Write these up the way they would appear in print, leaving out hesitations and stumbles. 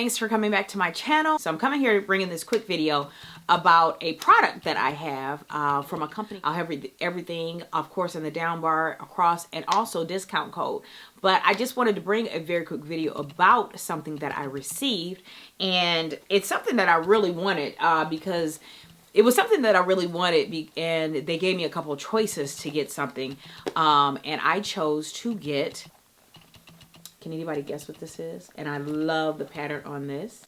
thanks for coming back to my channel. So I'm coming here bringing this quick video about a product that I have from a company. I'll have everything, of course, in the down bar across, and also discount code. But I just wanted to bring a very quick video about something that I received, and it's something that I really wanted because it was something that I really wanted, and they gave me a couple of choices to get something, and I chose to get, can anybody guess what this is? And I love the pattern on this.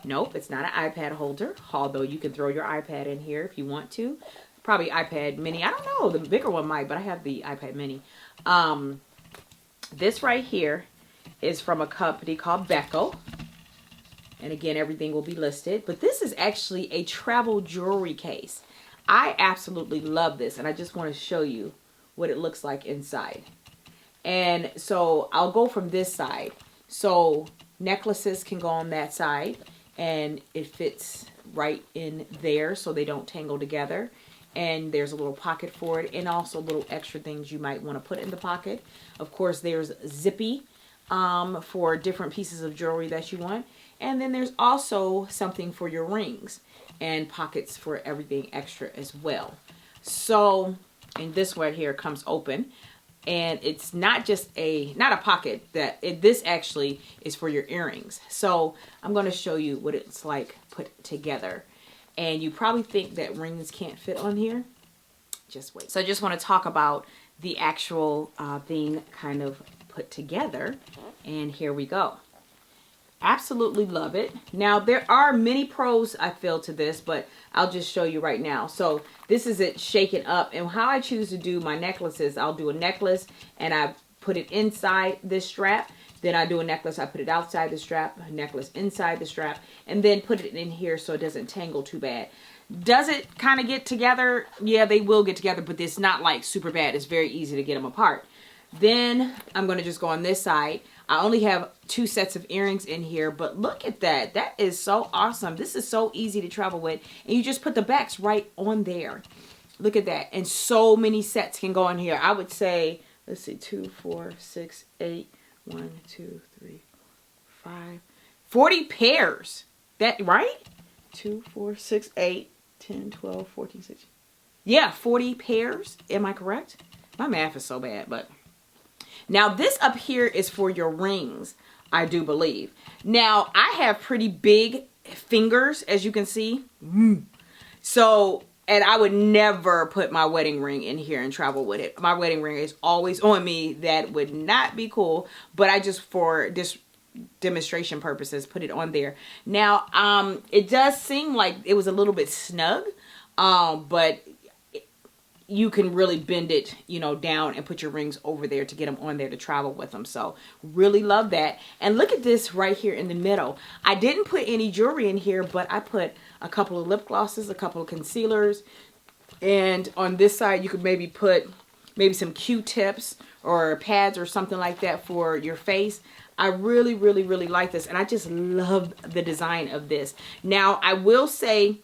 Nope, it's not an iPad holder, although you can throw your iPad in here if you want to. Probably iPad mini. I don't know, the bigger one might, but I have the iPad mini. This right here is from a company called Becko. And again, everything will be listed. But this is actually a travel jewelry case. I absolutely love this, and I just want to show you what it looks like inside. And so I'll go from this side. So necklaces can go on that side, and it fits right in there so they don't tangle together. And there's a little pocket for it, and also little extra things you might want to put in the pocket. Of course, there's zippy for different pieces of jewelry that you want. And then there's also something for your rings and pockets for everything extra as well. So, and this right here comes open. And it's not just not a pocket, this actually is for your earrings. So I'm going to show you what it's like put together. And you probably think that rings can't fit on here. Just wait. So I just want to talk about the actual thing kind of put together. And here we go. Absolutely love it. Now there are many pros I feel to this, but I'll just show you right now. So this is it shaken up, and how I choose to do my necklaces, I'll do a necklace and I put it inside this strap. Then I do a necklace, I put it outside the strap, a necklace inside the strap, and then put it in here so it doesn't tangle too bad. Does it kind of get together? Yeah, they will get together, but it's not like super bad. It's very easy to get them apart. Then I'm going to just go on this side. I only have 2 sets of earrings in here, but look at that. That is so awesome. This is so easy to travel with. And you just put the backs right on there. Look at that. And so many sets can go in here. I would say, let's see, 2, 4, 6, 8, 1, 2, 3, 5, 40 pairs. That, right? 2, 4, 6, 8, 10, 12, 14, 16. Yeah, 40 pairs. Am I correct? My math is so bad, but... Now this up here is for your rings, I do believe. Now I have pretty big fingers, as you can see. So, and I would never put my wedding ring in here and travel with it. My wedding ring is always on me. That would not be cool, but I just, for this demonstration purposes, put it on there. Now, it does seem like it was a little bit snug, but you can really bend it, you know, down and put your rings over there to get them on there to travel with them. So really love that. And look at this right here in the middle. I didn't put any jewelry in here, but I put a couple of lip glosses, a couple of concealers. And on this side, you could maybe put some Q-tips or pads or something like that for your face. I really, really, really like this. And I just love the design of this. Now, I will say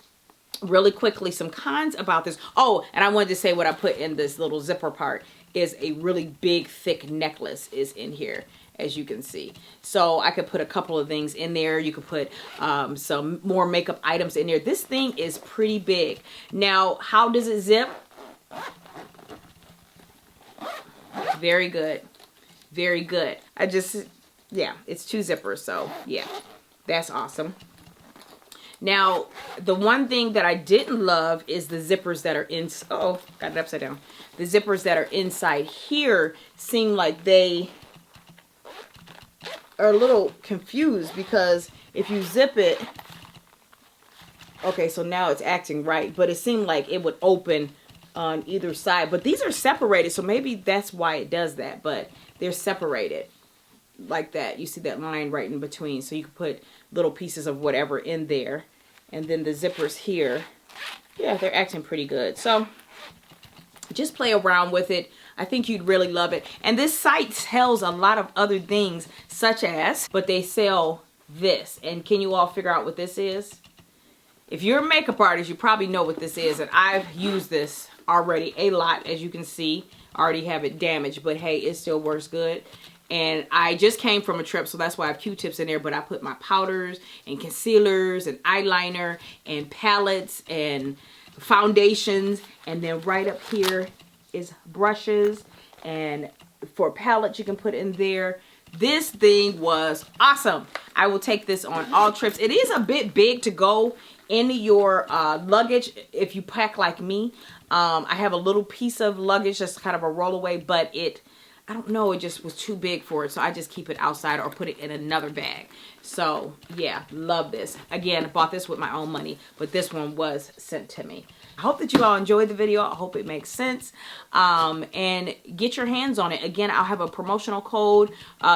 really quickly some cons about this. Oh, and I wanted to say what I put in this little zipper part is a really big thick necklace is in here, as you can see. So I could put a couple of things in there. You could put some more makeup items in there. This thing is pretty big. Now, how does it zip? Very good. Very good. Yeah, it's 2 zippers. So yeah, that's awesome. Now, the one thing that I didn't love is the zippers that are in, oh, got it upside down. The zippers that are inside here seem like they are a little confused, because if you zip it, okay, so now it's acting right, but it seemed like it would open on either side. But these are separated, so maybe that's why it does that, but they're separated like that. You see that line right in between, so you can put little pieces of whatever in there. And then the zippers here, yeah, they're acting pretty good. So just play around with it. I think you'd really love it. And this site sells a lot of other things, such as, but they sell this. And can you all figure out what this is? If you're a makeup artist, you probably know what this is. And I've used this already a lot, as you can see. I already have it damaged, but hey, it still works good. And I just came from a trip, so that's why I have Q-tips in there, but I put my powders and concealers and eyeliner and palettes and foundations, and then right up here is brushes, and for palettes you can put in there. This thing was awesome. I will take this on all trips. It is a bit big to go in your luggage if you pack like me. I have a little piece of luggage, just kind of a rollaway, but I don't know, it just was too big for it, so I just keep it outside or put it in another bag. So yeah, love this. Again, I bought this with my own money, but this one was sent to me. I hope that you all enjoyed the video. I hope it makes sense. And get your hands on it. Again, I'll have a promotional code,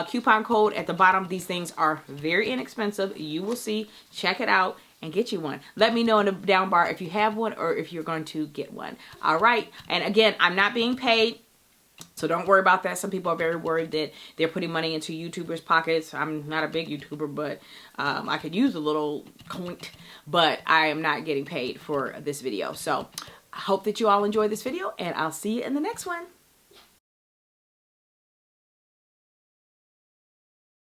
coupon code at the bottom. These things are very inexpensive. You will see. Check it out and get you one. Let me know in the down bar if you have one or if you're going to get one. All right. And again, I'm not being paid, so don't worry about that. Some people are very worried that they're putting money into YouTubers' pockets. I'm not a big YouTuber, but I could use a little coin, but I am not getting paid for this video. So I hope that you all enjoy this video, and I'll see you in the next one.